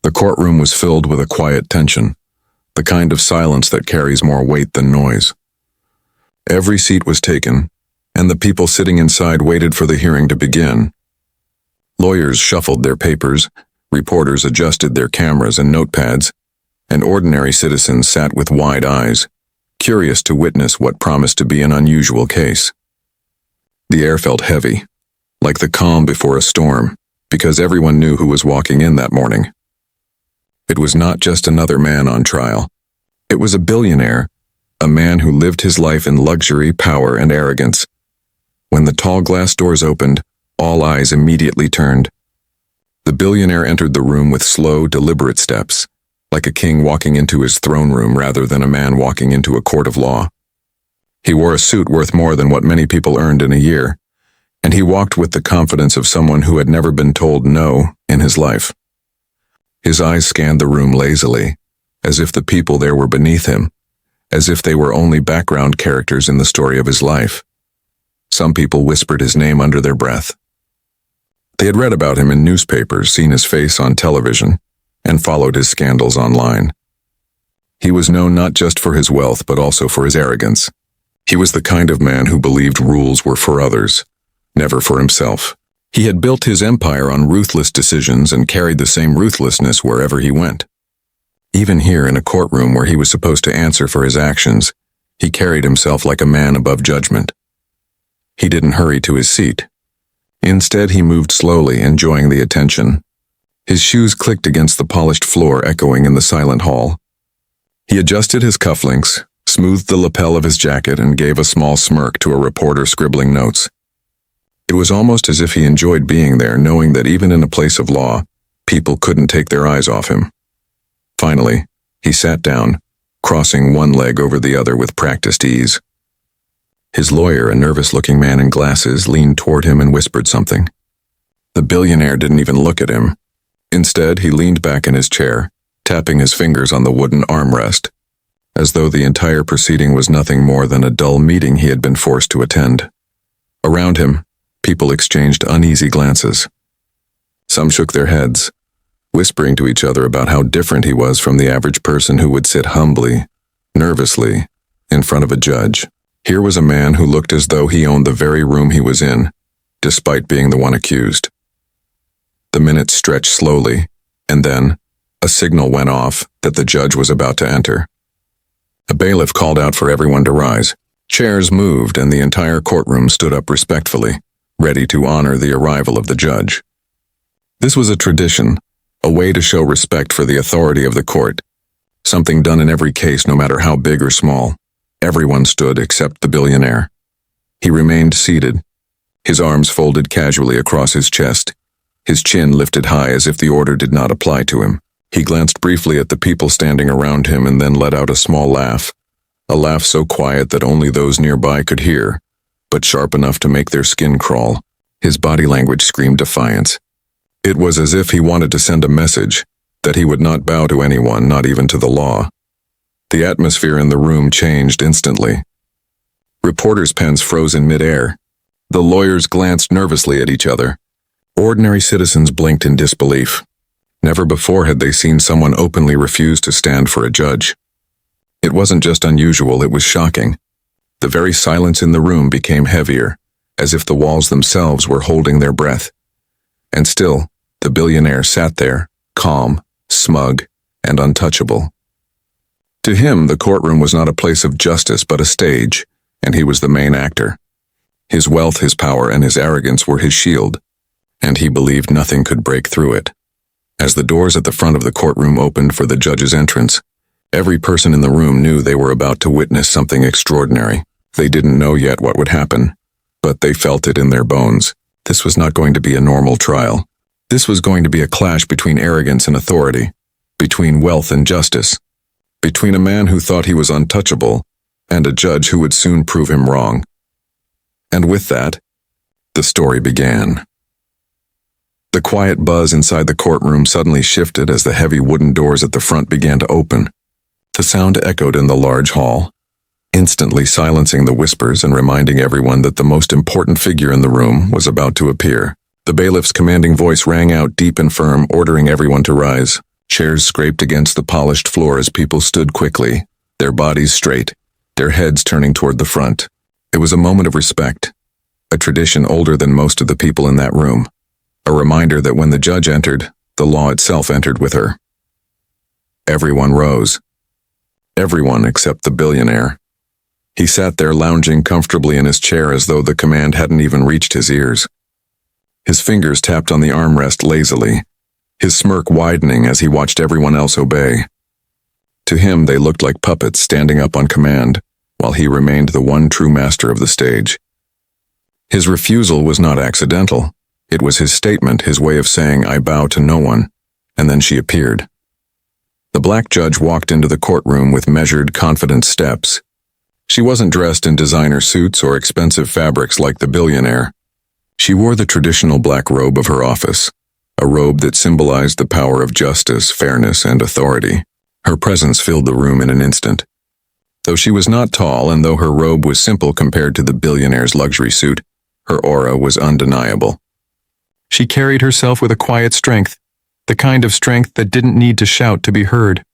The courtroom was filled with a quiet tension, the kind of silence that carries more weight than noise. Every seat was taken, and the people sitting inside waited for the hearing to begin. Lawyers shuffled their papers, reporters adjusted their cameras and notepads, and ordinary citizens sat with wide eyes, curious to witness what promised to be an unusual case. The air felt heavy, like the calm before a storm, because everyone knew who was walking in that morning. It was not just another man on trial. It was a billionaire, a man who lived his life in luxury, power, and arrogance. When the tall glass doors opened, all eyes immediately turned. The billionaire entered the room with slow, deliberate steps, like a king walking into his throne room rather than a man walking into a court of law. He wore a suit worth more than what many people earned in a year, and he walked with the confidence of someone who had never been told no in his life. His eyes scanned the room lazily, as if the people there were beneath him, as if they were only background characters in the story of his life. Some people whispered his name under their breath. They had read about him in newspapers, seen his face on television, and followed his scandals online. He was known not just for his wealth, but also for his arrogance. He was the kind of man who believed rules were for others, never for himself. He had built his empire on ruthless decisions and carried the same ruthlessness wherever he went. Even here in a courtroom where he was supposed to answer for his actions, he carried himself like a man above judgment. He didn't hurry to his seat. Instead, he moved slowly, enjoying the attention. His shoes clicked against the polished floor, echoing in the silent hall. He adjusted his cufflinks, smoothed the lapel of his jacket, and gave a small smirk to a reporter scribbling notes. It was almost as if he enjoyed being there, knowing that even in a place of law, people couldn't take their eyes off him. Finally, he sat down, crossing one leg over the other with practiced ease. His lawyer, a nervous-looking man in glasses, leaned toward him and whispered something. The billionaire didn't even look at him. Instead, he leaned back in his chair, tapping his fingers on the wooden armrest, as though the entire proceeding was nothing more than a dull meeting he had been forced to attend. Around him, people exchanged uneasy glances. Some shook their heads, whispering to each other about how different he was from the average person who would sit humbly, nervously, in front of a judge. Here was a man who looked as though he owned the very room he was in, despite being the one accused. The minutes stretched slowly, and then a signal went off that the judge was about to enter. A bailiff called out for everyone to rise. Chairs moved, and the entire courtroom stood up respectfully, ready to honor the arrival of the judge. This was a tradition, a way to show respect for the authority of the court, something done in every case, no matter how big or small. Everyone stood except the billionaire. He remained seated, his arms folded casually across his chest, his chin lifted high as if the order did not apply to him. He glanced briefly at the people standing around him and then let out a small laugh, a laugh so quiet that only those nearby could hear, but sharp enough to make their skin crawl. His body language screamed defiance. It was as if he wanted to send a message that he would not bow to anyone, not even to the law. The atmosphere in the room changed instantly. Reporters' pens froze in midair. The lawyers glanced nervously at each other. Ordinary citizens blinked in disbelief. Never before had they seen someone openly refuse to stand for a judge. It wasn't just unusual, it was shocking. The very silence in the room became heavier, as if the walls themselves were holding their breath. And still, the billionaire sat there, calm, smug, and untouchable. To him, the courtroom was not a place of justice but a stage, and he was the main actor. His wealth, his power, and his arrogance were his shield, and he believed nothing could break through it. As the doors at the front of the courtroom opened for the judge's entrance, every person in the room knew they were about to witness something extraordinary. They didn't know yet what would happen, but they felt it in their bones. This was not going to be a normal trial. This was going to be a clash between arrogance and authority, between wealth and justice, between a man who thought he was untouchable and a judge who would soon prove him wrong. And with that, the story began. The quiet buzz inside the courtroom suddenly shifted as the heavy wooden doors at the front began to open. The sound echoed in the large hall, instantly silencing the whispers and reminding everyone that the most important figure in the room was about to appear. The bailiff's commanding voice rang out deep and firm, ordering everyone to rise. Chairs scraped against the polished floor as people stood quickly, their bodies straight, their heads turning toward the front. It was a moment of respect, a tradition older than most of the people in that room, a reminder that when the judge entered, the law itself entered with her. Everyone rose. Everyone except the billionaire. He sat there lounging comfortably in his chair as though the command hadn't even reached his ears. His fingers tapped on the armrest lazily, his smirk widening as he watched everyone else obey. To him, they looked like puppets standing up on command, while he remained the one true master of the stage. His refusal was not accidental. It was his statement, his way of saying, "I bow to no one," and then she appeared. The black judge walked into the courtroom with measured, confident steps. She wasn't dressed in designer suits or expensive fabrics like the billionaire. She wore the traditional black robe of her office, a robe that symbolized the power of justice, fairness, and authority. Her presence filled the room in an instant. Though she was not tall and though her robe was simple compared to the billionaire's luxury suit, her aura was undeniable. She carried herself with a quiet strength, the kind of strength that didn't need to shout to be heard.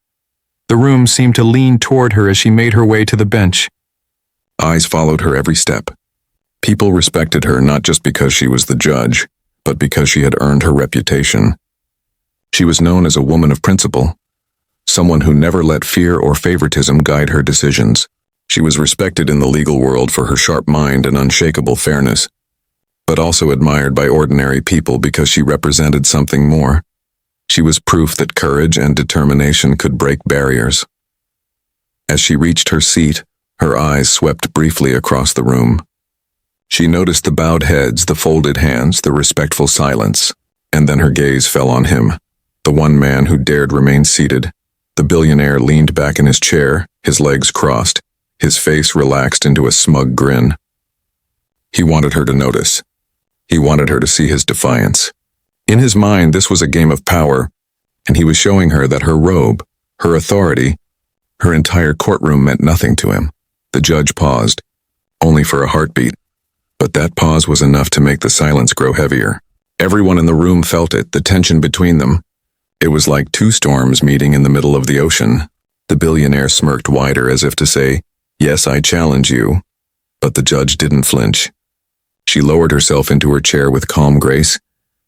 The room seemed to lean toward her as she made her way to the bench. Eyes followed her every step. People respected her not just because she was the judge, but because she had earned her reputation. She was known as a woman of principle, someone who never let fear or favoritism guide her decisions. She was respected in the legal world for her sharp mind and unshakable fairness, but also admired by ordinary people because she represented something more. She was proof that courage and determination could break barriers. As she reached her seat, her eyes swept briefly across the room. She noticed the bowed heads, the folded hands, the respectful silence, and then her gaze fell on him, the one man who dared remain seated. The billionaire leaned back in his chair, his legs crossed, his face relaxed into a smug grin. He wanted her to notice. He wanted her to see his defiance. In his mind, this was a game of power, and he was showing her that her robe, her authority, her entire courtroom meant nothing to him. The judge paused, only for a heartbeat. But that pause was enough to make the silence grow heavier. Everyone in the room felt it, the tension between them. It was like two storms meeting in the middle of the ocean. The billionaire smirked wider as if to say, "Yes, I challenge you." But the judge didn't flinch. She lowered herself into her chair with calm grace,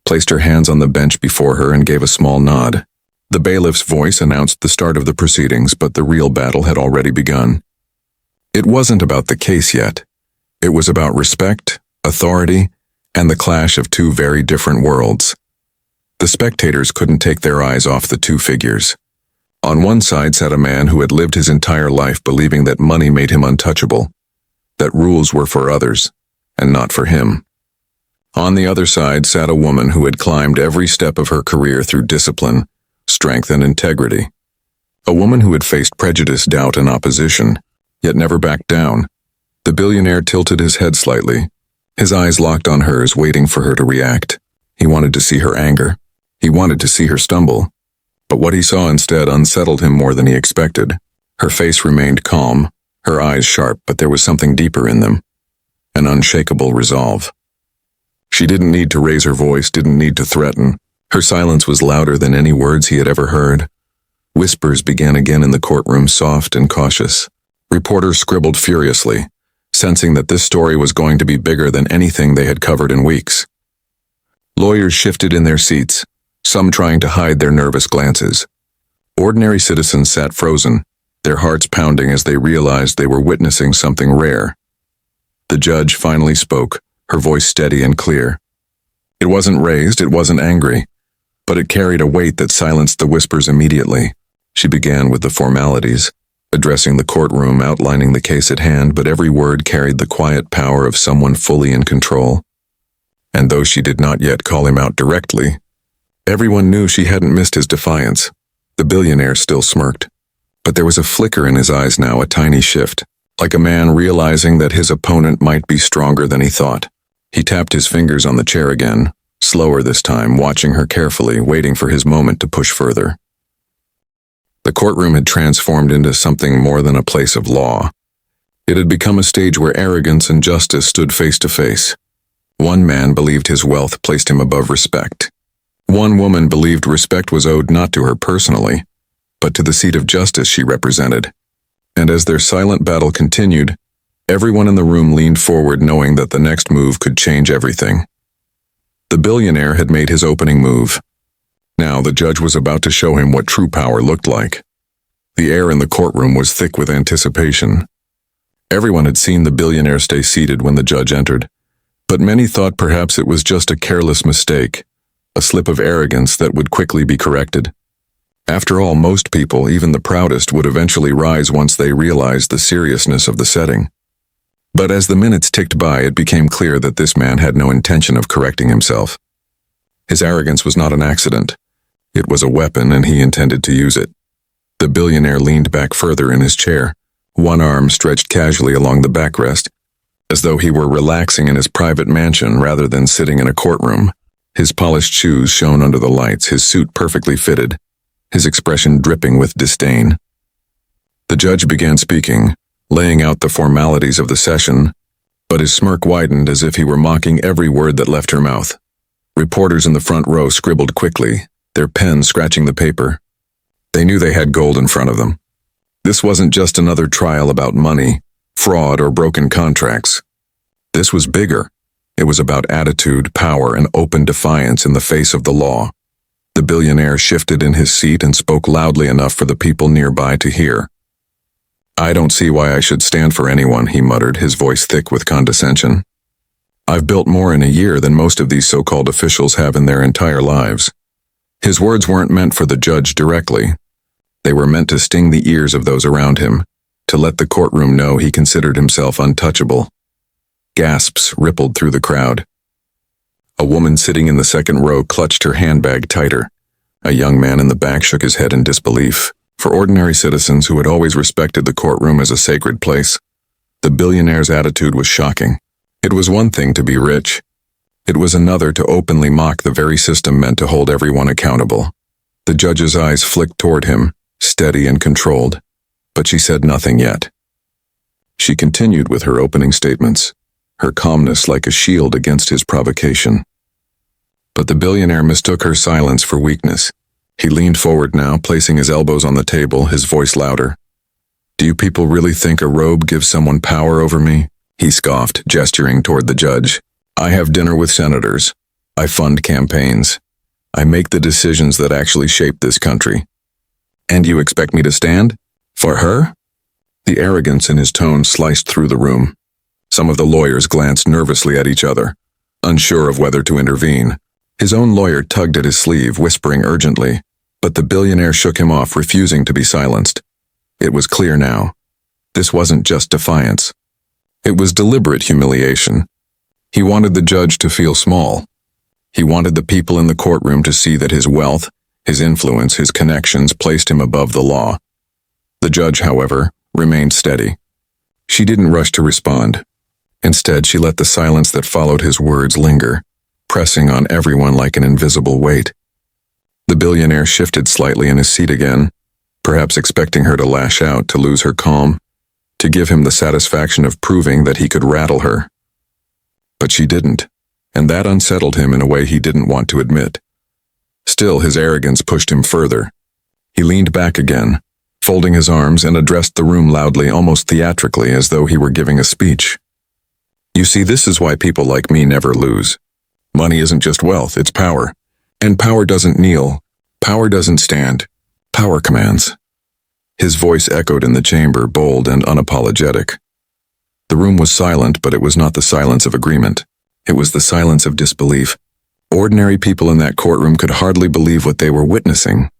placed her hands on the bench before her and gave a small nod. The bailiff's voice announced the start of the proceedings, but the real battle had already begun. It wasn't about the case yet. It was about respect, authority, and the clash of two very different worlds. The spectators couldn't take their eyes off the two figures. On one side sat a man who had lived his entire life believing that money made him untouchable, that rules were for others, and not for him. On the other side sat a woman who had climbed every step of her career through discipline, strength, and integrity. A woman who had faced prejudice, doubt, and opposition, yet never backed down. The billionaire tilted his head slightly, his eyes locked on hers, waiting for her to react. He wanted to see her anger. He wanted to see her stumble. But what he saw instead unsettled him more than he expected. Her face remained calm, her eyes sharp, but there was something deeper in them, an unshakable resolve. She didn't need to raise her voice, didn't need to threaten. Her silence was louder than any words he had ever heard. Whispers began again in the courtroom, soft and cautious. Reporters scribbled furiously, sensing that this story was going to be bigger than anything they had covered in weeks. Lawyers shifted in their seats, some trying to hide their nervous glances. Ordinary citizens sat frozen, their hearts pounding as they realized they were witnessing something rare. The judge finally spoke, her voice steady and clear. It wasn't raised, it wasn't angry, but it carried a weight that silenced the whispers immediately. She began with the formalities, addressing the courtroom, outlining the case at hand, but every word carried the quiet power of someone fully in control. And though she did not yet call him out directly, everyone knew she hadn't missed his defiance. The billionaire still smirked, but there was a flicker in his eyes now, a tiny shift, like a man realizing that his opponent might be stronger than he thought. He tapped his fingers on the chair again, slower this time, watching her carefully, waiting for his moment to push further. The courtroom had transformed into something more than a place of law. It had become a stage where arrogance and justice stood face to face. One man believed his wealth placed him above respect. One woman believed respect was owed not to her personally, but to the seat of justice she represented. And as their silent battle continued, everyone in the room leaned forward knowing that the next move could change everything. The billionaire had made his opening move. Now the judge was about to show him what true power looked like. The air in the courtroom was thick with anticipation. Everyone had seen the billionaire stay seated when the judge entered, but many thought perhaps it was just a careless mistake, a slip of arrogance that would quickly be corrected. After all, most people, even the proudest, would eventually rise once they realized the seriousness of the setting. But as the minutes ticked by, it became clear that this man had no intention of correcting himself. His arrogance was not an accident. It was a weapon, and he intended to use it. The billionaire leaned back further in his chair, one arm stretched casually along the backrest, as though he were relaxing in his private mansion rather than sitting in a courtroom. His polished shoes shone under the lights, his suit perfectly fitted, his expression dripping with disdain. The judge began speaking, laying out the formalities of the session, but his smirk widened as if he were mocking every word that left her mouth. Reporters in the front row scribbled quickly, their pens scratching the paper. They knew they had gold in front of them. This wasn't just another trial about money, fraud, or broken contracts. This was bigger. It was about attitude, power, and open defiance in the face of the law. The billionaire shifted in his seat and spoke loudly enough for the people nearby to hear. "I don't see why I should stand for anyone," he muttered, his voice thick with condescension. "I've built more in a year than most of these so-called officials have in their entire lives." His words weren't meant for the judge directly. They were meant to sting the ears of those around him, to let the courtroom know he considered himself untouchable. Gasps rippled through the crowd. A woman sitting in the second row clutched her handbag tighter. A young man in the back shook his head in disbelief. For ordinary citizens who had always respected the courtroom as a sacred place, the billionaire's attitude was shocking. It was one thing to be rich. It was another to openly mock the very system meant to hold everyone accountable. The judge's eyes flicked toward him, steady and controlled, but she said nothing yet. She continued with her opening statements, her calmness like a shield against his provocation. But the billionaire mistook her silence for weakness. He leaned forward now, placing his elbows on the table, his voice louder. "Do you people really think a robe gives someone power over me?" He scoffed, gesturing toward the judge. "I have dinner with senators. I fund campaigns. I make the decisions that actually shape this country. And you expect me to stand? For her?" The arrogance in his tone sliced through the room. Some of the lawyers glanced nervously at each other, unsure of whether to intervene. His own lawyer tugged at his sleeve, whispering urgently, but the billionaire shook him off, refusing to be silenced. It was clear now. This wasn't just defiance. It was deliberate humiliation. He wanted the judge to feel small. He wanted the people in the courtroom to see that his wealth, his influence, his connections placed him above the law. The judge, however, remained steady. She didn't rush to respond. Instead, she let the silence that followed his words linger, pressing on everyone like an invisible weight. The billionaire shifted slightly in his seat again, perhaps expecting her to lash out, to lose her calm, to give him the satisfaction of proving that he could rattle her. But she didn't, and that unsettled him in a way he didn't want to admit. Still, his arrogance pushed him further. He leaned back again, folding his arms, and addressed the room loudly, almost theatrically, as though he were giving a speech. "You see, this is why people like me never lose. Money isn't just wealth, it's power. And power doesn't kneel. Power doesn't stand. Power commands." His voice echoed in the chamber, bold and unapologetic. The room was silent, but it was not the silence of agreement. It was the silence of disbelief. Ordinary people in that courtroom could hardly believe what they were witnessing.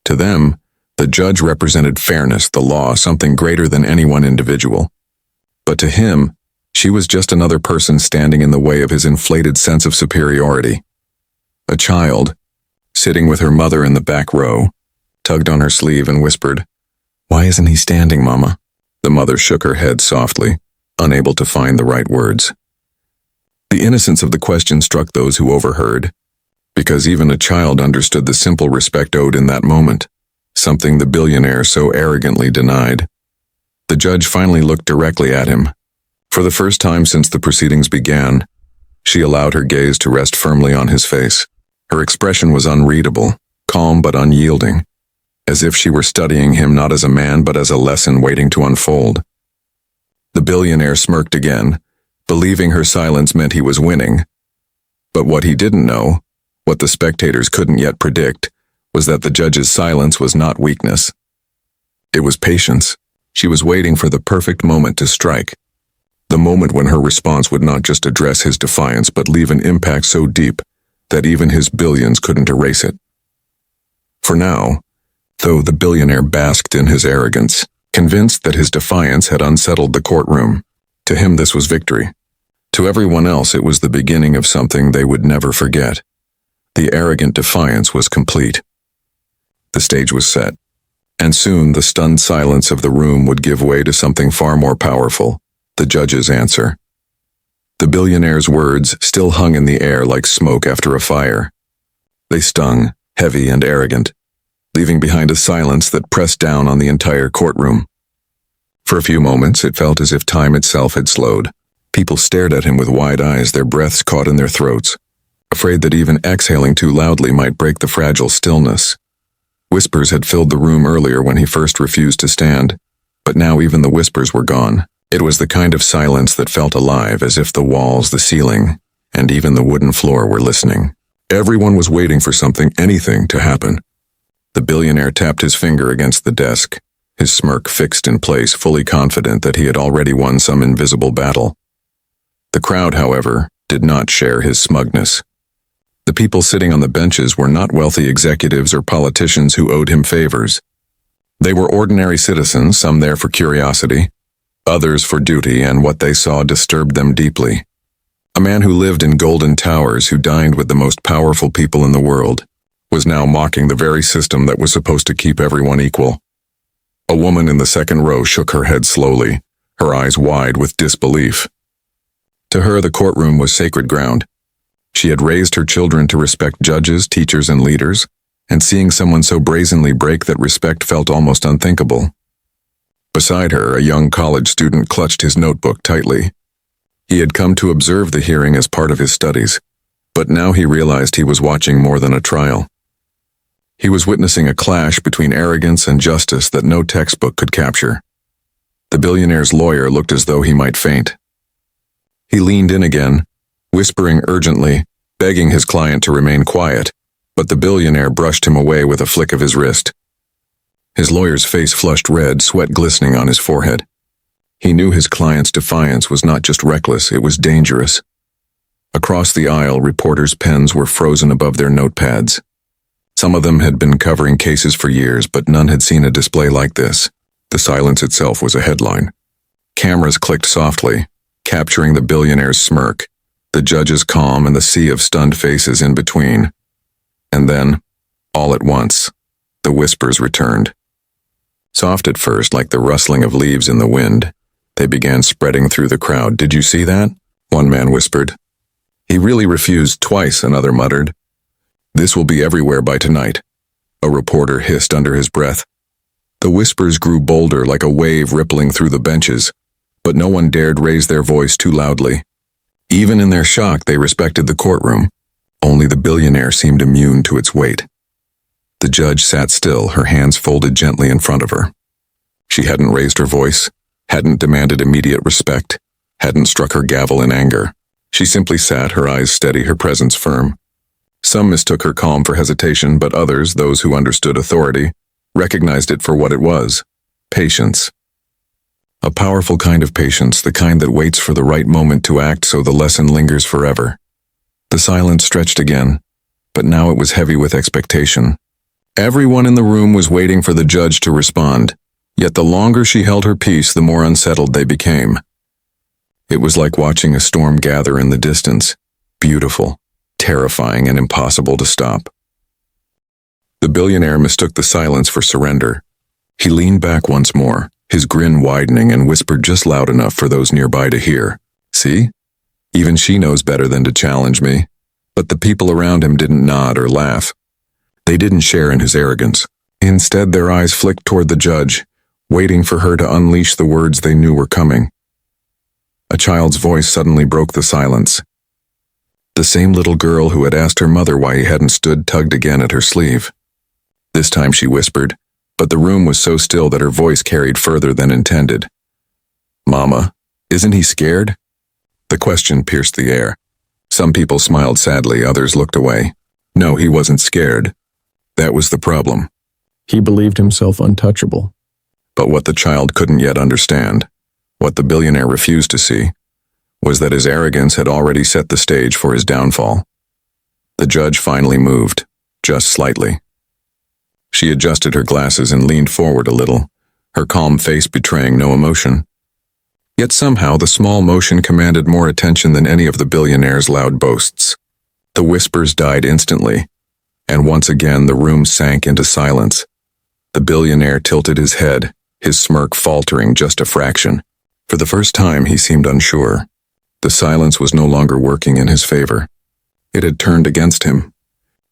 To them, the judge represented fairness, the law, something greater than any one individual. But to him, she was just another person standing in the way of his inflated sense of superiority. A child, sitting with her mother in the back row, tugged on her sleeve and whispered, "Why isn't he standing, Mama?" The mother shook her head softly, unable to find the right words. The innocence of the question struck those who overheard, because even a child understood the simple respect owed in that moment, something the billionaire so arrogantly denied. The judge finally looked directly at him. For the first time since the proceedings began, she allowed her gaze to rest firmly on his face. Her expression was unreadable, calm but unyielding, as if she were studying him not as a man but as a lesson waiting to unfold. The billionaire smirked again, believing her silence meant he was winning. But what he didn't know, what the spectators couldn't yet predict, was that the judge's silence was not weakness. It was patience. She was waiting for the perfect moment to strike. The moment when her response would not just address his defiance but leave an impact so deep that even his billions couldn't erase it. For now, though the billionaire basked in his arrogance, convinced that his defiance had unsettled the courtroom, to him this was victory. To everyone else it was the beginning of something they would never forget. The arrogant defiance was complete. The stage was set, and soon the stunned silence of the room would give way to something far more powerful, the judge's answer. The billionaire's words still hung in the air like smoke after a fire. They stung, heavy and arrogant, leaving behind a silence that pressed down on the entire courtroom. For a few moments it felt as if time itself had slowed. People stared at him with wide eyes, their breaths caught in their throats, afraid that even exhaling too loudly might break the fragile stillness. Whispers had filled the room earlier when he first refused to stand, but now even the whispers were gone. It was the kind of silence that felt alive, as if the walls, the ceiling, and even the wooden floor were listening. Everyone was waiting for something, anything, to happen. The billionaire tapped his finger against the desk, his smirk fixed in place, fully confident that he had already won some invisible battle. The crowd, however, did not share his smugness. The people sitting on the benches were not wealthy executives or politicians who owed him favors. They were ordinary citizens, some there for curiosity, others for duty, and what they saw disturbed them deeply. A man who lived in golden towers, who dined with the most powerful people in the world, was now mocking the very system that was supposed to keep everyone equal. A woman in the second row shook her head slowly, her eyes wide with disbelief. To her, the courtroom was sacred ground. She had raised her children to respect judges, teachers, and leaders, and seeing someone so brazenly break that respect felt almost unthinkable. Beside her, a young college student clutched his notebook tightly. He had come to observe the hearing as part of his studies, but now he realized he was watching more than a trial. He was witnessing a clash between arrogance and justice that no textbook could capture. The billionaire's lawyer looked as though he might faint. He leaned in again, whispering urgently, begging his client to remain quiet, but the billionaire brushed him away with a flick of his wrist. His lawyer's face flushed red, sweat glistening on his forehead. He knew his client's defiance was not just reckless, it was dangerous. Across the aisle, reporters' pens were frozen above their notepads. Some of them had been covering cases for years, but none had seen a display like this. The silence itself was a headline. Cameras clicked softly, capturing the billionaire's smirk, the judge's calm, and the sea of stunned faces in between. And then, all at once, the whispers returned. Soft at first, like the rustling of leaves in the wind, they began spreading through the crowd. "Did you see that?" one man whispered. "He really refused twice," another muttered. "This will be everywhere by tonight," a reporter hissed under his breath. The whispers grew bolder, like a wave rippling through the benches, but no one dared raise their voice too loudly. Even in their shock, they respected the courtroom. Only the billionaire seemed immune to its weight. The judge sat still, her hands folded gently in front of her. She hadn't raised her voice, hadn't demanded immediate respect, hadn't struck her gavel in anger. She simply sat, her eyes steady, her presence firm. Some mistook her calm for hesitation, but others, those who understood authority, recognized it for what it was: patience. A powerful kind of patience, the kind that waits for the right moment to act so the lesson lingers forever. The silence stretched again, but now it was heavy with expectation. Everyone in the room was waiting for the judge to respond, yet the longer she held her peace, the more unsettled they became. It was like watching a storm gather in the distance, beautiful, terrifying, and impossible to stop. The billionaire mistook the silence for surrender. He leaned back once more, his grin widening, and whispered just loud enough for those nearby to hear. "See? Even she knows better than to challenge me." But the people around him didn't nod or laugh. They didn't share in his arrogance. Instead, their eyes flicked toward the judge, waiting for her to unleash the words they knew were coming. A child's voice suddenly broke the silence. The same little girl who had asked her mother why he hadn't stood tugged again at her sleeve. This time she whispered, but the room was so still that her voice carried further than intended. "Mama, isn't he scared?" The question pierced the air. Some people smiled sadly, others looked away. No, he wasn't scared. That was the problem. He believed himself untouchable. But what the child couldn't yet understand, what the billionaire refused to see, was that his arrogance had already set the stage for his downfall. The judge finally moved, just slightly. She adjusted her glasses and leaned forward a little, her calm face betraying no emotion. Yet somehow the small motion commanded more attention than any of the billionaire's loud boasts. The whispers died instantly, and once again the room sank into silence. The billionaire tilted his head, his smirk faltering just a fraction. For the first time he seemed unsure. The silence was no longer working in his favor. It had turned against him.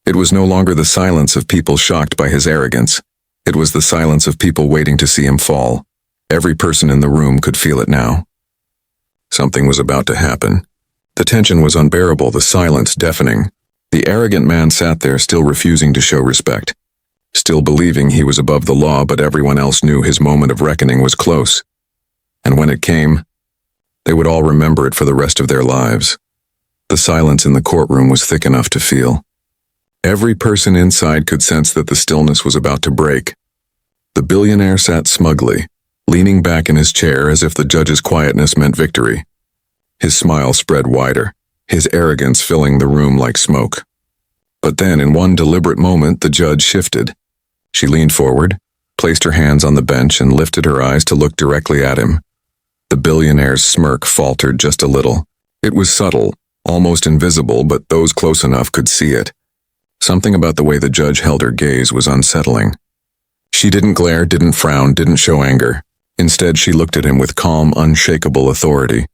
It was no longer the silence of people shocked by his arrogance. It was the silence of people waiting to see him fall. Every person in the room could feel it now. Something was about to happen. The tension was unbearable, the silence deafening. The arrogant man sat there still refusing to show respect, still believing he was above the law, but everyone else knew his moment of reckoning was close. And when it came, they would all remember it for the rest of their lives. The silence in the courtroom was thick enough to feel. Every person inside could sense that the stillness was about to break. The billionaire sat smugly, leaning back in his chair as if the judge's quietness meant victory. His smile spread wider, his arrogance filling the room like smoke. But then, in one deliberate moment, the judge shifted. She leaned forward, placed her hands on the bench, and lifted her eyes to look directly at him. The billionaire's smirk faltered just a little. It was subtle, almost invisible, but those close enough could see it. Something about the way the judge held her gaze was unsettling. She didn't glare, didn't frown, didn't show anger. Instead, she looked at him with calm, unshakable authority.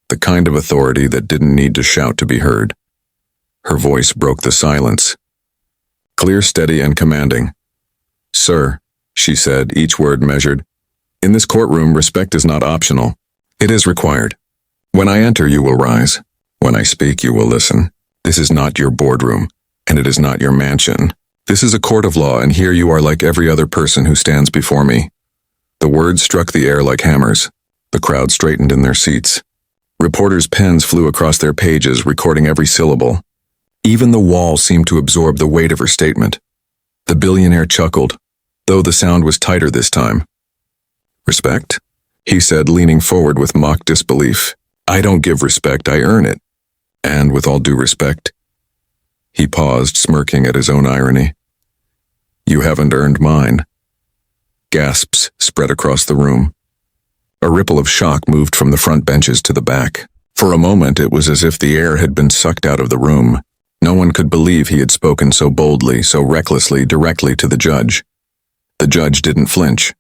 The kind of authority that didn't need to shout to be heard. Her voice broke the silence. Clear, steady, and commanding. "Sir," she said, each word measured. "In this courtroom, respect is not optional. It is required. When I enter, you will rise. When I speak, you will listen. This is not your boardroom, and it is not your mansion. This is a court of law, and here you are like every other person who stands before me." The words struck the air like hammers. The crowd straightened in their seats. Reporters' pens flew across their pages, recording every syllable. Even the wall seemed to absorb the weight of her statement. The billionaire chuckled, though the sound was tighter this time. "Respect?" he said, leaning forward with mock disbelief. "I don't give respect, I earn it. And with all due respect..." He paused, smirking at his own irony. "You haven't earned mine." Gasps spread across the room. A ripple of shock moved from the front benches to the back. For a moment, it was as if the air had been sucked out of the room. No one could believe he had spoken so boldly, so recklessly, directly to the judge. The judge didn't flinch.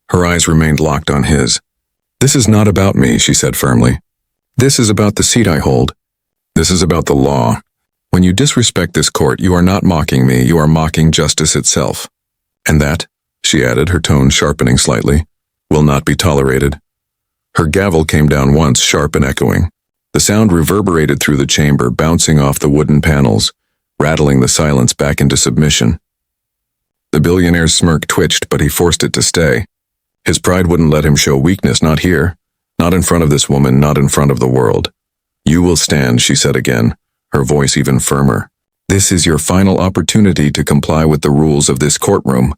Her eyes remained locked on his. "This is not about me," she said firmly. "This is about the seat I hold. This is about the law. When you disrespect this court, you are not mocking me, you are mocking justice itself. And that," she added, her tone sharpening slightly, "will not be tolerated." Her gavel came down once, sharp and echoing. The sound reverberated through the chamber, bouncing off the wooden panels, rattling the silence back into submission. The billionaire's smirk twitched, but he forced it to stay. His pride wouldn't let him show weakness, not here, not in front of this woman, not in front of the world. "You will stand," she said again, her voice even firmer. "This is your final opportunity to comply with the rules of this courtroom.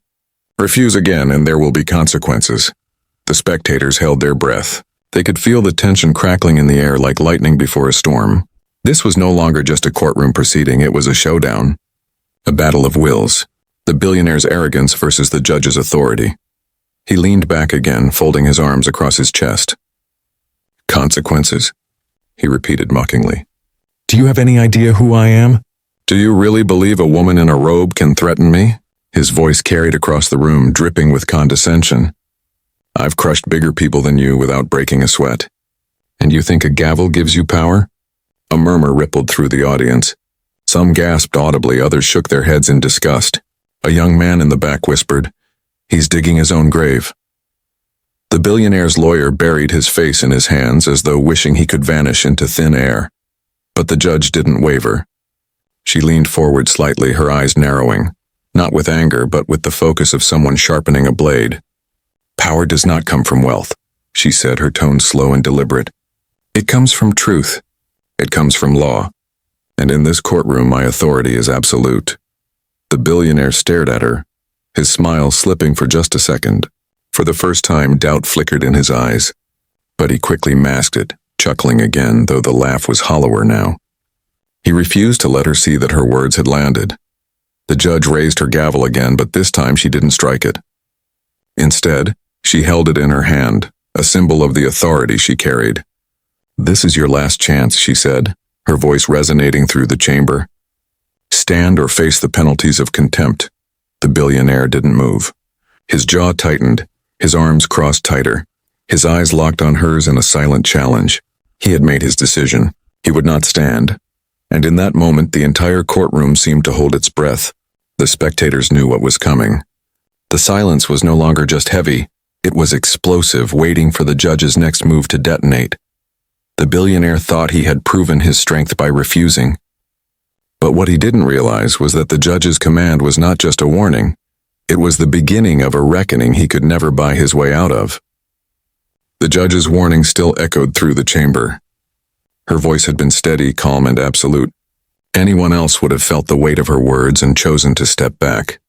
Refuse again, and there will be consequences." The spectators held their breath. They could feel the tension crackling in the air like lightning before a storm. This was no longer just a courtroom proceeding, it was a showdown. A battle of wills. The billionaire's arrogance versus the judge's authority. He leaned back again, folding his arms across his chest. "Consequences?" he repeated mockingly. "Do you have any idea who I am? Do you really believe a woman in a robe can threaten me?" His voice carried across the room, dripping with condescension. "I've crushed bigger people than you without breaking a sweat. And you think a gavel gives you power?" A murmur rippled through the audience. Some gasped audibly, others shook their heads in disgust. A young man in the back whispered, "He's digging his own grave." The billionaire's lawyer buried his face in his hands as though wishing he could vanish into thin air. But the judge didn't waver. She leaned forward slightly, her eyes narrowing, not with anger, but with the focus of someone sharpening a blade. "Power does not come from wealth," she said, her tone slow and deliberate. "It comes from truth. It comes from law. And in this courtroom, my authority is absolute." The billionaire stared at her, his smile slipping for just a second. For the first time, doubt flickered in his eyes. But he quickly masked it, chuckling again, though the laugh was hollower now. He refused to let her see that her words had landed. The judge raised her gavel again, but this time she didn't strike it. Instead, she held it in her hand, a symbol of the authority she carried. "This is your last chance," she said, her voice resonating through the chamber. "Stand or face the penalties of contempt." The billionaire didn't move. His jaw tightened, his arms crossed tighter, his eyes locked on hers in a silent challenge. He had made his decision. He would not stand. And in that moment, the entire courtroom seemed to hold its breath. The spectators knew what was coming. The silence was no longer just heavy, it was explosive, waiting for the judge's next move to detonate. The billionaire thought he had proven his strength by refusing. But what he didn't realize was that the judge's command was not just a warning, it was the beginning of a reckoning he could never buy his way out of. The judge's warning still echoed through the chamber. Her voice had been steady, calm, and absolute. Anyone else would have felt the weight of her words and chosen to step back.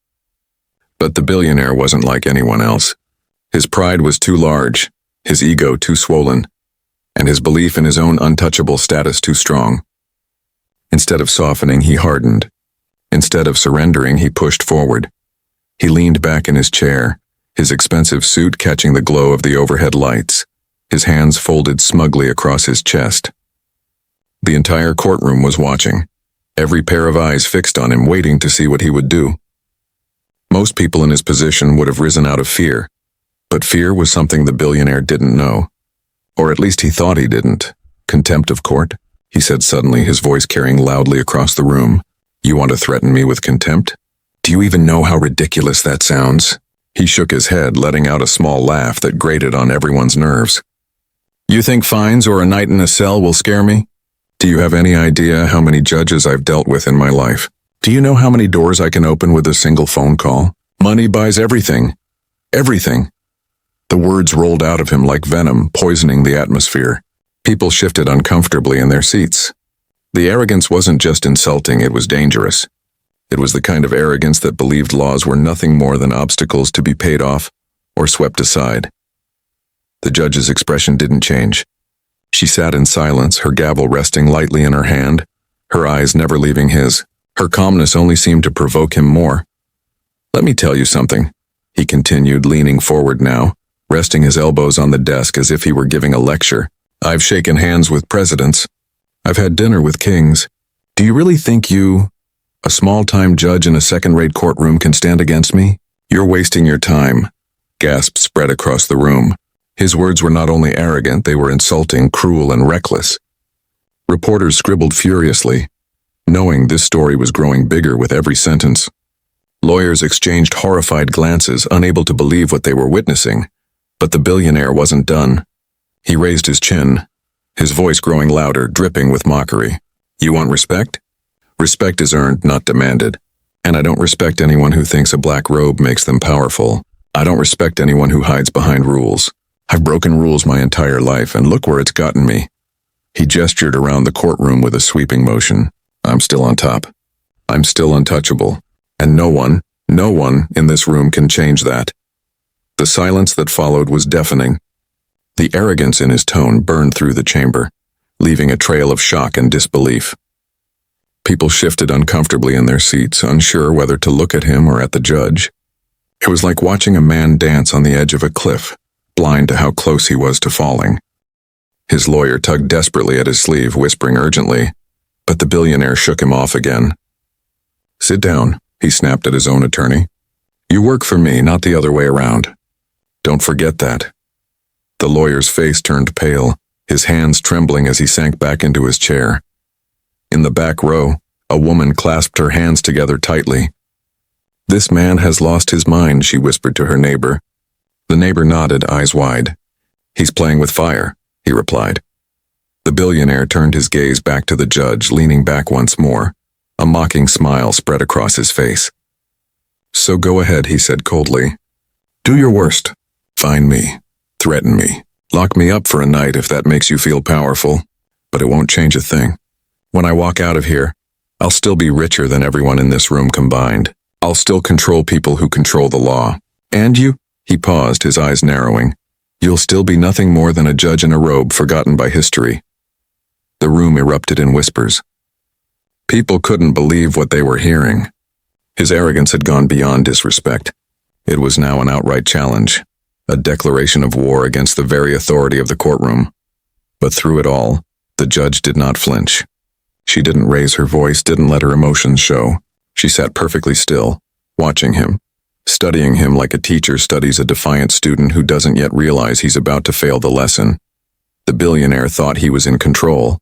But the billionaire wasn't like anyone else. His pride was too large, his ego too swollen, and his belief in his own untouchable status too strong. Instead of softening, he hardened. Instead of surrendering, he pushed forward. He leaned back in his chair, his expensive suit catching the glow of the overhead lights, his hands folded smugly across his chest. The entire courtroom was watching, every pair of eyes fixed on him, waiting to see what he would do. Most people in his position would have risen out of fear, but fear was something the billionaire didn't know. Or at least he thought he didn't. "Contempt of court?" he said suddenly, his voice carrying loudly across the room. "You want to threaten me with contempt? Do you even know how ridiculous that sounds?" He shook his head, letting out a small laugh that grated on everyone's nerves. "You think fines or a night in a cell will scare me? Do you have any idea how many judges I've dealt with in my life? Do you know how many doors I can open with a single phone call? Money buys everything. Everything." The words rolled out of him like venom, poisoning the atmosphere. People shifted uncomfortably in their seats. The arrogance wasn't just insulting, it was dangerous. It was the kind of arrogance that believed laws were nothing more than obstacles to be paid off or swept aside. The judge's expression didn't change. She sat in silence, her gavel resting lightly in her hand, her eyes never leaving his. Her calmness only seemed to provoke him more. "Let me tell you something," he continued, leaning forward now, resting his elbows on the desk as if he were giving a lecture. "I've shaken hands with presidents. I've had dinner with kings. Do you really think you, a small-time judge in a second-rate courtroom, can stand against me? You're wasting your time." Gasps spread across the room. His words were not only arrogant, they were insulting, cruel, and reckless. Reporters scribbled furiously, knowing this story was growing bigger with every sentence. Lawyers exchanged horrified glances, unable to believe what they were witnessing. But the billionaire wasn't done. He raised his chin, his voice growing louder, dripping with mockery. "You want respect? Respect is earned, not demanded. And I don't respect anyone who thinks a black robe makes them powerful. I don't respect anyone who hides behind rules. I've broken rules my entire life, and look where it's gotten me." He gestured around the courtroom with a sweeping motion. "I'm still on top. I'm still untouchable. And no one in this room can change that." The silence that followed was deafening. The arrogance in his tone burned through the chamber, leaving a trail of shock and disbelief. People shifted uncomfortably in their seats, unsure whether to look at him or at the judge. It was like watching a man dance on the edge of a cliff, blind to how close he was to falling. His lawyer tugged desperately at his sleeve, whispering urgently, but the billionaire shook him off again. "Sit down," he snapped at his own attorney. "You work for me, not the other way around. Don't forget that." The lawyer's face turned pale, his hands trembling as he sank back into his chair. In the back row, a woman clasped her hands together tightly. "This man has lost his mind," she whispered to her neighbor. The neighbor nodded, eyes wide. "He's playing with fire," he replied. The billionaire turned his gaze back to the judge, leaning back once more. A mocking smile spread across his face. "So go ahead," he said coldly. "Do your worst. Find me. Threaten me. Lock me up for a night if that makes you feel powerful. But it won't change a thing. When I walk out of here, I'll still be richer than everyone in this room combined. I'll still control people who control the law. And you?" He paused, his eyes narrowing. "You'll still be nothing more than a judge in a robe forgotten by history." The room erupted in whispers. People couldn't believe what they were hearing. His arrogance had gone beyond disrespect. It was now an outright challenge, a declaration of war against the very authority of the courtroom. But through it all, the judge did not flinch. She didn't raise her voice, didn't let her emotions show. She sat perfectly still, watching him, studying him like a teacher studies a defiant student who doesn't yet realize he's about to fail the lesson. The billionaire thought he was in control,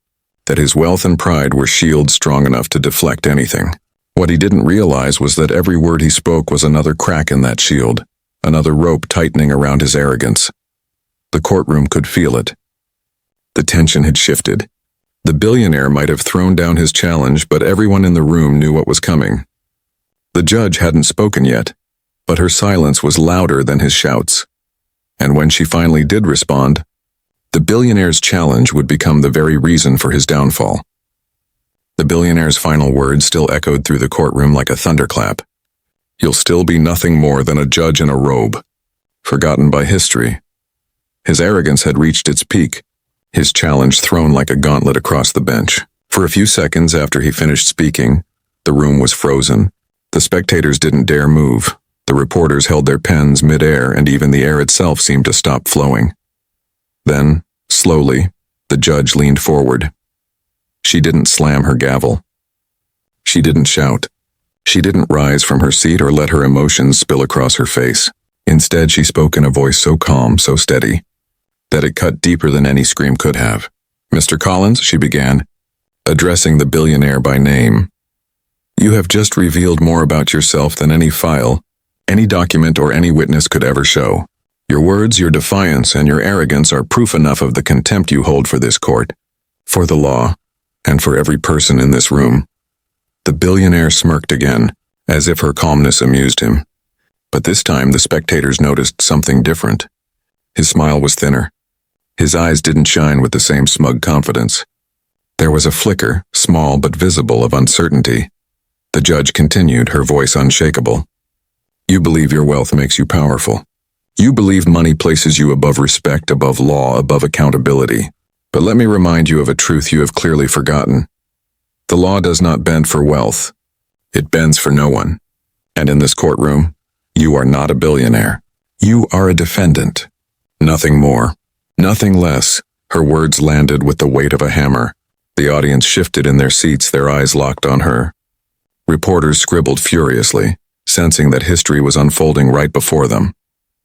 that his wealth and pride were shields strong enough to deflect anything. What he didn't realize was that every word he spoke was another crack in that shield, another rope tightening around his arrogance. The courtroom could feel it. The tension had shifted. The billionaire might have thrown down his challenge, but everyone in the room knew what was coming. The judge hadn't spoken yet, but her silence was louder than his shouts. And when she finally did respond, the billionaire's challenge would become the very reason for his downfall. The billionaire's final words still echoed through the courtroom like a thunderclap. "You'll still be nothing more than a judge in a robe, forgotten by history." His arrogance had reached its peak, his challenge thrown like a gauntlet across the bench. For a few seconds after he finished speaking, the room was frozen. The spectators didn't dare move. The reporters held their pens mid-air, and even the air itself seemed to stop flowing. Then, slowly, the judge leaned forward. She didn't slam her gavel. She didn't shout. She didn't rise from her seat or let her emotions spill across her face. Instead, she spoke in a voice so calm, so steady, that it cut deeper than any scream could have. "Mr. Collins," she began, addressing the billionaire by name, "you have just revealed more about yourself than any file, any document, or any witness could ever show. Your words, your defiance, and your arrogance are proof enough of the contempt you hold for this court, for the law, and for every person in this room." The billionaire smirked again, as if her calmness amused him. But this time the spectators noticed something different. His smile was thinner. His eyes didn't shine with the same smug confidence. There was a flicker, small but visible, of uncertainty. The judge continued, her voice unshakable. "You believe your wealth makes you powerful. You believe money places you above respect, above law, above accountability. But let me remind you of a truth you have clearly forgotten. The law does not bend for wealth. It bends for no one. And in this courtroom, you are not a billionaire. You are a defendant. Nothing more. Nothing less." Her words landed with the weight of a hammer. The audience shifted in their seats, their eyes locked on her. Reporters scribbled furiously, sensing that history was unfolding right before them.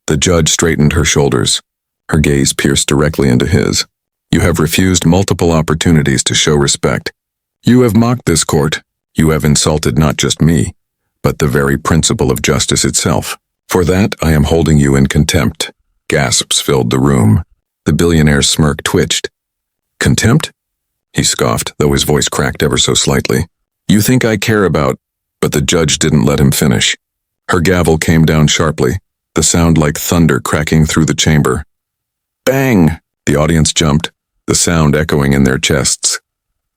The judge straightened her shoulders. Her gaze pierced directly into his. "You have refused multiple opportunities to show respect. You have mocked this court. You have insulted not just me, but the very principle of justice itself. For that, I am holding you in contempt." Gasps filled the room. The billionaire's smirk twitched. "Contempt?" he scoffed, though his voice cracked ever so slightly. "You think I care about—" But the judge didn't let him finish. Her gavel came down sharply, the sound like thunder cracking through the chamber. Bang! The audience jumped, the sound echoing in their chests.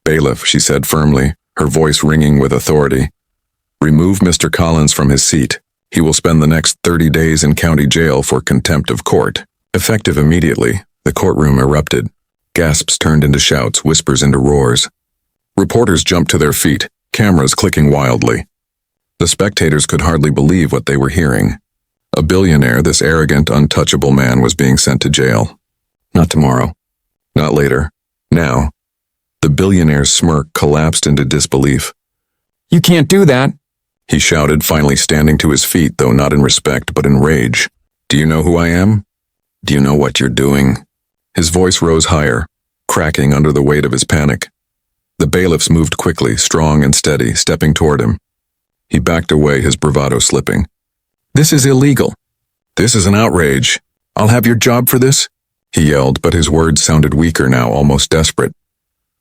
"Bailiff," she said firmly, her voice ringing with authority. "Remove Mr. Collins from his seat. He will spend the next 30 days in county jail for contempt of court." Effective immediately, the courtroom erupted. Gasps turned into shouts, whispers into roars. Reporters jumped to their feet, cameras clicking wildly. The spectators could hardly believe what they were hearing. A billionaire, this arrogant, untouchable man, was being sent to jail. Not tomorrow. Not later. Now. The billionaire's smirk collapsed into disbelief. "You can't do that," he shouted, finally standing to his feet, though not in respect but in rage. "Do you know who I am? Do you know what you're doing?" His voice rose higher, cracking under the weight of his panic. The bailiffs moved quickly, strong and steady, stepping toward him. He backed away, his bravado slipping. "This is illegal. This is an outrage. I'll have your job for this," he yelled, but his words sounded weaker now, almost desperate.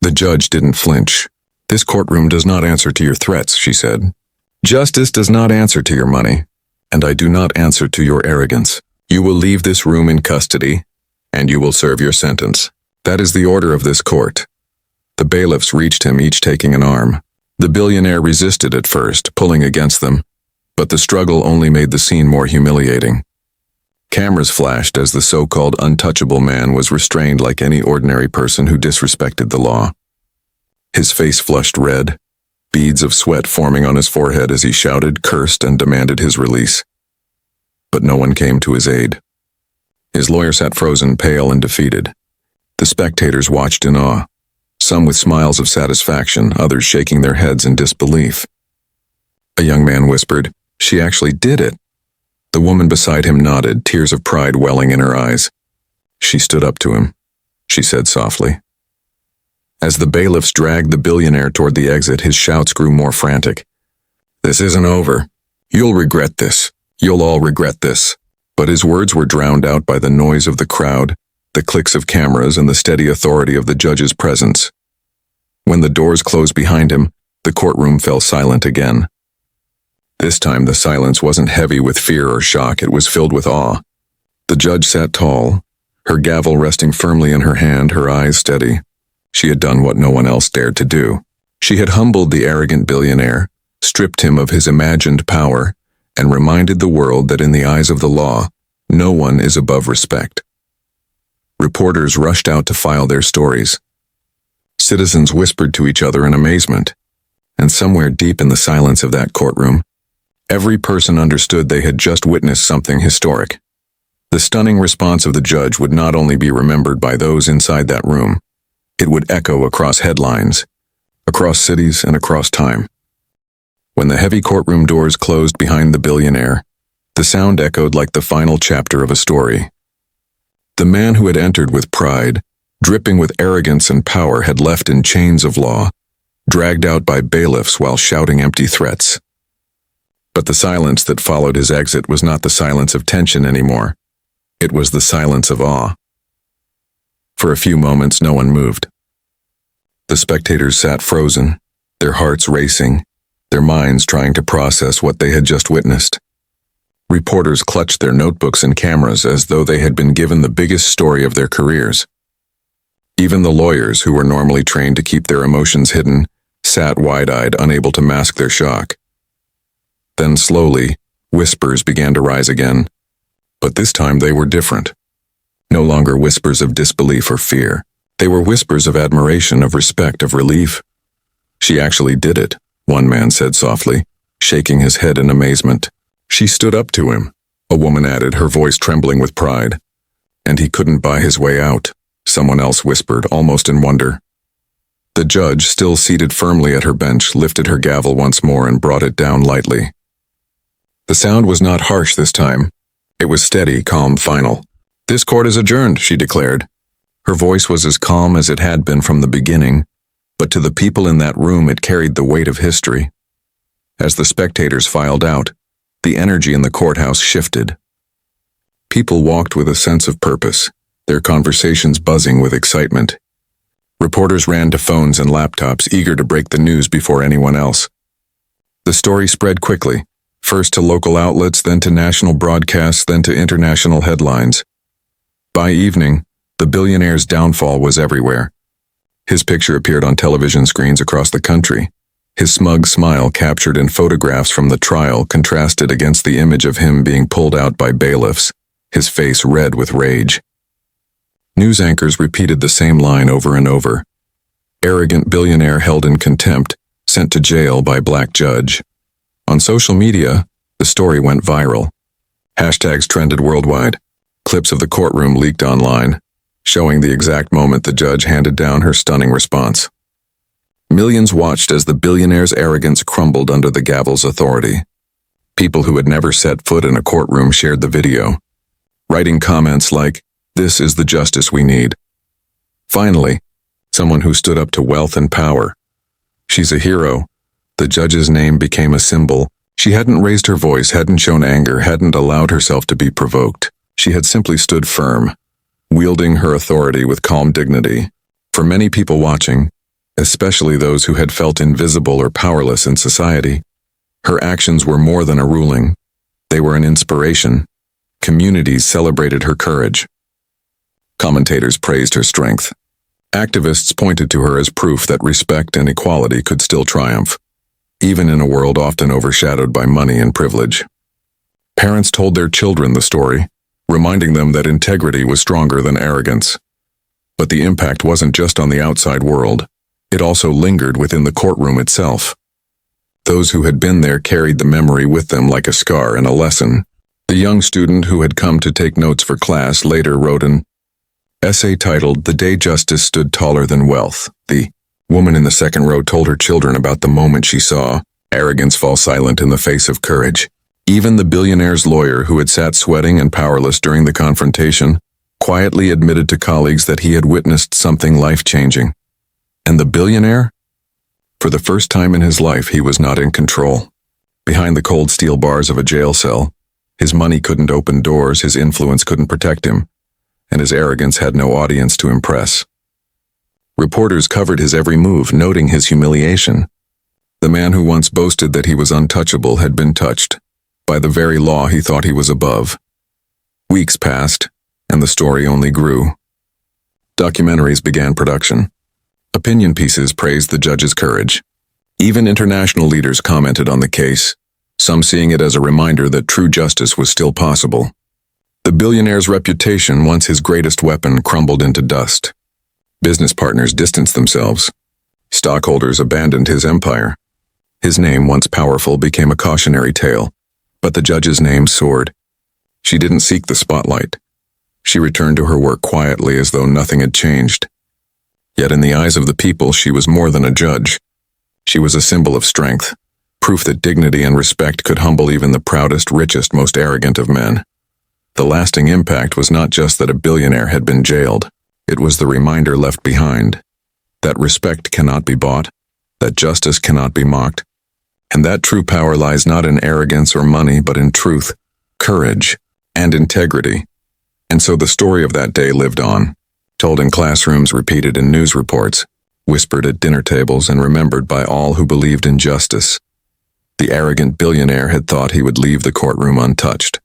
The judge didn't flinch. "This courtroom does not answer to your threats," she said. "Justice does not answer to your money, and I do not answer to your arrogance. You will leave this room in custody, and you will serve your sentence. That is the order of this court." The bailiffs reached him, each taking an arm. The billionaire resisted at first, pulling against them, but the struggle only made the scene more humiliating. Cameras flashed as the so-called untouchable man was restrained like any ordinary person who disrespected the law. His face flushed red, beads of sweat forming on his forehead as he shouted, cursed, and demanded his release. But no one came to his aid. His lawyer sat frozen, pale and defeated. The spectators watched in awe, some with smiles of satisfaction, others shaking their heads in disbelief. A young man whispered, "She actually did it." The woman beside him nodded, tears of pride welling in her eyes. "She stood up to him," she said softly. As the bailiffs dragged the billionaire toward the exit, his shouts grew more frantic. "This isn't over. You'll regret this. You'll all regret this." But his words were drowned out by the noise of the crowd, the clicks of cameras, and the steady authority of the judge's presence. When the doors closed behind him, the courtroom fell silent again. This time the silence wasn't heavy with fear or shock, it was filled with awe. The judge sat tall, her gavel resting firmly in her hand, her eyes steady. She had done what no one else dared to do. She had humbled the arrogant billionaire, stripped him of his imagined power, and reminded the world that in the eyes of the law, no one is above respect. Reporters rushed out to file their stories. Citizens whispered to each other in amazement, and somewhere deep in the silence of that courtroom, every person understood they had just witnessed something historic. The stunning response of the judge would not only be remembered by those inside that room, it would echo across headlines, across cities, and across time. When the heavy courtroom doors closed behind the billionaire, the sound echoed like the final chapter of a story. The man who had entered with pride, dripping with arrogance and power, had left in chains of law, dragged out by bailiffs while shouting empty threats. But the silence that followed his exit was not the silence of tension anymore. It was the silence of awe. For a few moments, no one moved. The spectators sat frozen, their hearts racing, their minds trying to process what they had just witnessed. Reporters clutched their notebooks and cameras as though they had been given the biggest story of their careers. Even the lawyers, who were normally trained to keep their emotions hidden, sat wide-eyed, unable to mask their shock. Then slowly, whispers began to rise again, but this time they were different. No longer whispers of disbelief or fear. They were whispers of admiration, of respect, of relief. "She actually did it," one man said softly, shaking his head in amazement. "She stood up to him," a woman added, her voice trembling with pride. "And he couldn't buy his way out," someone else whispered, almost in wonder. The judge, still seated firmly at her bench, lifted her gavel once more and brought it down lightly. The sound was not harsh this time. It was steady, calm, final. "This court is adjourned," she declared. Her voice was as calm as it had been from the beginning, but to the people in that room it carried the weight of history. As the spectators filed out, the energy in the courthouse shifted. People walked with a sense of purpose, their conversations buzzing with excitement. Reporters ran to phones and laptops, eager to break the news before anyone else. The story spread quickly, first to local outlets, then to national broadcasts, then to international headlines. By evening, the billionaire's downfall was everywhere. His picture appeared on television screens across the country. His smug smile, captured in photographs from the trial, contrasted against the image of him being pulled out by bailiffs, his face red with rage. News anchors repeated the same line over and over. "Arrogant billionaire held in contempt, sent to jail by black judge." On social media, the story went viral. Hashtags trended worldwide. Clips of the courtroom leaked online, showing the exact moment the judge handed down her stunning response. Millions watched as the billionaire's arrogance crumbled under the gavel's authority. People who had never set foot in a courtroom shared the video, writing comments like, "This is the justice we need." Finally, someone who stood up to wealth and power. "She's a hero." The judge's name became a symbol. She hadn't raised her voice, hadn't shown anger, hadn't allowed herself to be provoked. She had simply stood firm, wielding her authority with calm dignity. For many people watching, especially those who had felt invisible or powerless in society. Her actions were more than a ruling. They were an inspiration. Communities celebrated her courage. Commentators praised her strength. Activists pointed to her as proof that respect and equality could still triumph, even in a world often overshadowed by money and privilege. Parents told their children the story, reminding them that integrity was stronger than arrogance. But the impact wasn't just on the outside world. It also lingered within the courtroom itself. Those who had been there carried the memory with them like a scar and a lesson. The young student who had come to take notes for class later wrote an essay titled "The Day Justice Stood Taller Than Wealth." The woman in the second row told her children about the moment she saw arrogance fall silent in the face of courage. Even the billionaire's lawyer, who had sat sweating and powerless during the confrontation, quietly admitted to colleagues that he had witnessed something life-changing. And the billionaire? For the first time in his life, he was not in control. Behind the cold steel bars of a jail cell, his money couldn't open doors, his influence couldn't protect him, and his arrogance had no audience to impress. Reporters covered his every move, noting his humiliation. The man who once boasted that he was untouchable had been touched by the very law he thought he was above. Weeks passed, and the story only grew. Documentaries began production. Opinion pieces praised the judge's courage. Even international leaders commented on the case, some seeing it as a reminder that true justice was still possible. The billionaire's reputation, once his greatest weapon, crumbled into dust. Business partners distanced themselves. Stockholders abandoned his empire. His name, once powerful, became a cautionary tale, but the judge's name soared. She didn't seek the spotlight. She returned to her work quietly as though nothing had changed. Yet in the eyes of the people, she was more than a judge. She was a symbol of strength, proof that dignity and respect could humble even the proudest, richest, most arrogant of men. The lasting impact was not just that a billionaire had been jailed. It was the reminder left behind that respect cannot be bought, that justice cannot be mocked, and that true power lies not in arrogance or money, but in truth, courage, and integrity. And so the story of that day lived on, told in classrooms, repeated in news reports, whispered at dinner tables, and remembered by all who believed in justice. The arrogant billionaire had thought he would leave the courtroom untouched.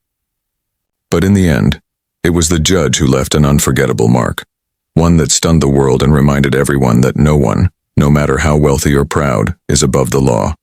But in the end, it was the judge who left an unforgettable mark, one that stunned the world and reminded everyone that no one, no matter how wealthy or proud, is above the law.